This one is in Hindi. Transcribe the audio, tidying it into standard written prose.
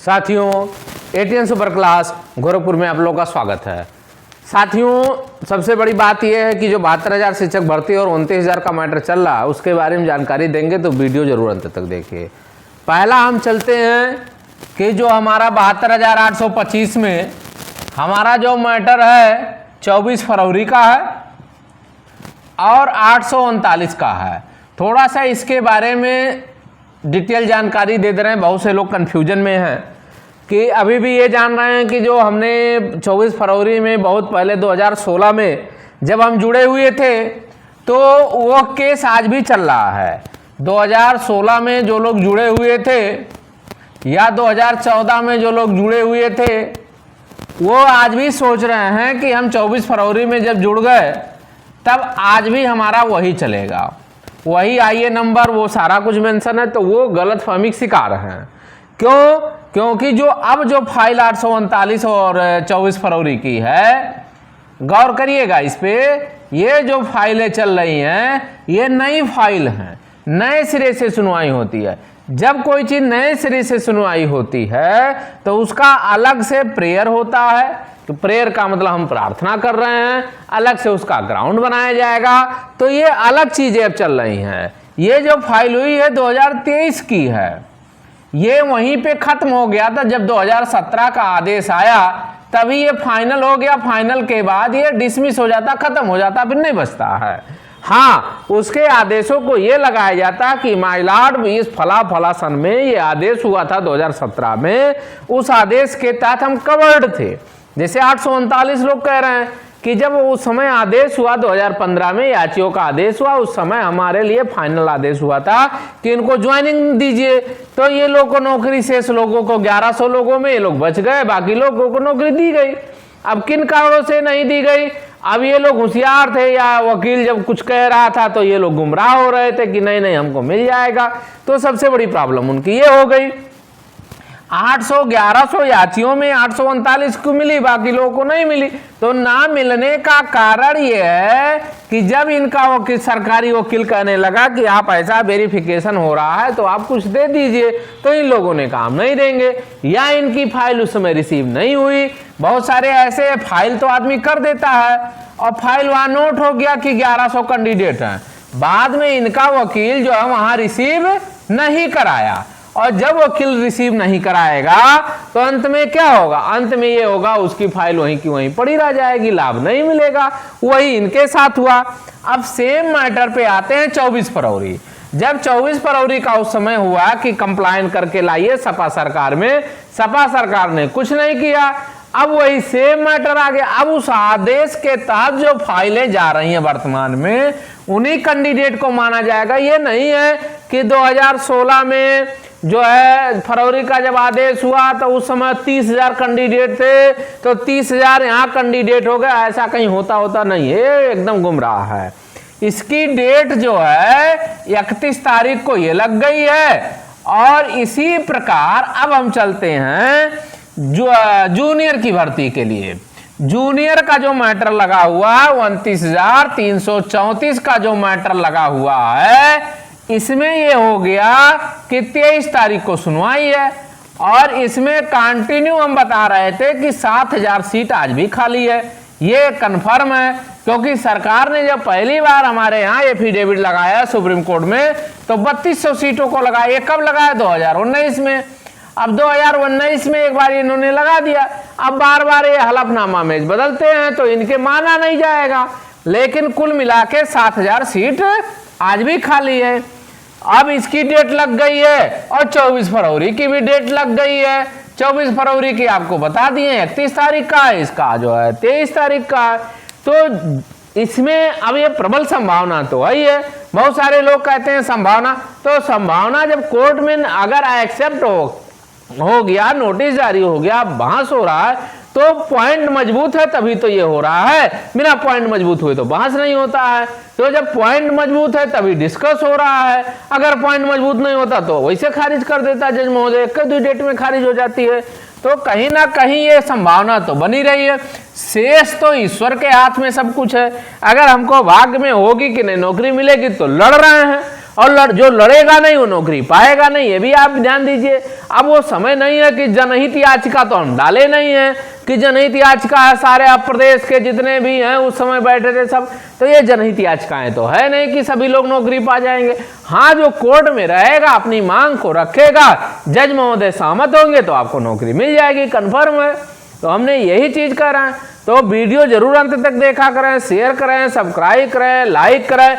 साथियों, एटीएन सुपर क्लास गोरखपुर में आप लोगों का स्वागत है। साथियों, सबसे बड़ी बात यह है कि जो 72,000 शिक्षक भर्ती और 29,000 का मैटर चल रहा है उसके बारे में जानकारी देंगे, तो वीडियो जरूर अंत तक देखिए। पहला हम चलते हैं कि जो हमारा 72,825 में हमारा जो मैटर है 24 फरवरी का है और 839 का है। थोड़ा सा इसके बारे में डिटेल जानकारी दे रहे हैं। बहुत से लोग कन्फ्यूजन में हैं कि अभी भी ये जान रहे हैं कि जो हमने 24 फरवरी में बहुत पहले 2016 में जब हम जुड़े हुए थे तो वो केस आज भी चल रहा है। 2016 में जो लोग जुड़े हुए थे या 2014 में जो लोग जुड़े हुए थे वो आज भी सोच रहे हैं कि हम 24 फरवरी में जब जुड़ गए तब आज भी हमारा वही चलेगा, वही आईए नंबर, वो सारा कुछ मेंशन है। तो वो गलतफहमी का शिकार हैं। क्यों? क्योंकि जो अब जो फाइल 839 और 24 फरवरी की है, गौर करिएगा इस पे, ये जो फाइलें चल रही हैं ये नई फाइल हैं, नए सिरे से सुनवाई होती है। जब कोई चीज नए सिरे से सुनवाई होती है तो उसका अलग से प्रेयर होता है। तो प्रेयर का मतलब हम प्रार्थना कर रहे हैं, अलग से उसका ग्राउंड बनाया जाएगा। तो ये अलग चीजें अब चल रही हैं। ये जो फाइल हुई है 2023 की है, ये वहीं पे खत्म हो गया था। जब 2017 का आदेश आया तभी ये फाइनल हो गया। फाइनल के बाद ये डिसमिस हो जाता, खत्म हो जाता, फिर नहीं बचता है। हाँ, उसके आदेशों को ये लगाया जाता कि माय लॉर्ड इस फला फला सन में ये आदेश हुआ था 2017 में, उस आदेश के तहत हम कवर्ड थे। जैसे 839 लोग कह रहे हैं कि जब उस समय आदेश हुआ 2015 में, याचियों का आदेश हुआ, उस समय हमारे लिए फाइनल आदेश हुआ था कि इनको ज्वाइनिंग दीजिए। तो ये लोग को नौकरी, शेष लोगों को 1100 लोगों में ये लोग बच गए, बाकी लोगों को नौकरी दी गई। अब किन कारणों से नहीं दी गई? अब ये लोग होशियार थे या वकील जब कुछ कह रहा था तो ये लोग गुमराह हो रहे थे कि नहीं नहीं हमको मिल जाएगा। तो सबसे बड़ी प्रॉब्लम उनकी ये हो गई। 800-1100 याचियों में 839 को मिली, बाकी लोगों को नहीं मिली। तो ना मिलने का कारण यह है कि जब इनका वकील, सरकारी वकील कहने लगा कि आप ऐसा वेरिफिकेशन हो रहा है तो आप कुछ दे दीजिए, तो इन लोगों ने काम नहीं देंगे या इनकी फाइल उस समय रिसीव नहीं हुई। बहुत सारे ऐसे फाइल तो आदमी कर देता है और फाइल वहां नोट हो गया कि 1100 कैंडिडेट हैं, बाद में इनका वकील जो है वहां रिसीव नहीं कराया। और जब वकील रिसीव नहीं कराएगा तो अंत में क्या होगा? अंत में ये होगा उसकी फाइल वहीं की वहीं पड़ी रह जाएगी, लाभ नहीं मिलेगा। वही इनके साथ हुआ। अब सेम मैटर पे आते हैं 24 फरवरी। जब 24 फरवरी का उस समय हुआ कि कंप्लाइन करके लाइए सपा सरकार में, सपा सरकार ने कुछ नहीं किया। अब वही सेम मैटर आ गया। अब उस आदेश के तहत जो फाइलें जा रही हैं वर्तमान में, उन्हीं कैंडिडेट को माना जाएगा। ये नहीं है कि 2016 में जो है फरवरी का जब आदेश हुआ तो उस समय 30,000 कैंडिडेट थे तो 30,000 यहाँ कैंडिडेट हो गए। ऐसा कहीं होता नहीं है, एकदम गुमराह है। इसकी डेट जो है 31 तारीख को ये लग गई है। और इसी प्रकार अब हम चलते हैं जो जूनियर की भर्ती के लिए। जूनियर का जो मैटर लगा हुआ है 29,334 का जो मैटर लगा हुआ है, इसमें ये हो गया कि 23 तारीख को सुनवाई है। और इसमें कंटिन्यू हम बता रहे थे कि 7,000 सीट आज भी खाली है। ये कन्फर्म है क्योंकि सरकार ने जब पहली बार हमारे यहाँ एफिडेविट लगाया सुप्रीम कोर्ट में तो 3200 सीटों को लगाया। ये कब लगाया? 2019 में। अब 2019 में एक बार इन्होंने लगा दिया। अब बार बार ये हलफनामा में बदलते हैं तो इनके माना नहीं जाएगा। लेकिन कुल मिला के 7,000 सीट आज भी खाली है। अब इसकी डेट लग गई है और 24 फरवरी की भी डेट लग गई है। 24 फरवरी की आपको बता दिए 31 तारीख का है, इसका जो है 23 तारीख का है। तो इसमें अब ये प्रबल संभावना तो है ही है। बहुत सारे लोग कहते हैं संभावना, तो संभावना जब कोर्ट में अगर एक्सेप्ट हो गया, नोटिस जारी हो गया, बहस हो रहा है, तो पॉइंट मजबूत है तभी तो ये हो रहा है। बिना पॉइंट मजबूत हुए तो बहस नहीं होता है। तो जब पॉइंट मजबूत है तभी डिस्कस हो रहा है। अगर पॉइंट मजबूत नहीं होता तो वैसे खारिज कर देता जज महोदय, एक दो डेट में खारिज हो जाती है। तो कहीं ना कहीं ये संभावना तो बनी रही है। शेष तो ईश्वर के हाथ में सब कुछ है। अगर हमको भाग्य में होगी कि नहीं नौकरी मिलेगी तो लड़ रहे हैं, और जो लड़ेगा नहीं वो नौकरी पाएगा नहीं, ये भी आप ध्यान दीजिए। अब वो समय नहीं है कि जनहित याचिका तो हम डाले नहीं है कि जनहित याचिका है, सारे आप प्रदेश के जितने भी हैं उस समय बैठे थे सब, तो ये जनहित याचिकाएं तो है नहीं कि सभी लोग नौकरी पा जाएंगे। हाँ, जो कोर्ट में रहेगा अपनी मांग को रखेगा, जज महोदय सहमत होंगे तो आपको नौकरी मिल जाएगी, कन्फर्म है। तो हमने यही चीज कर रहे हैं। तो वीडियो जरूर अंत तक देखा करें, शेयर करें, सब्सक्राइब करें, लाइक करें।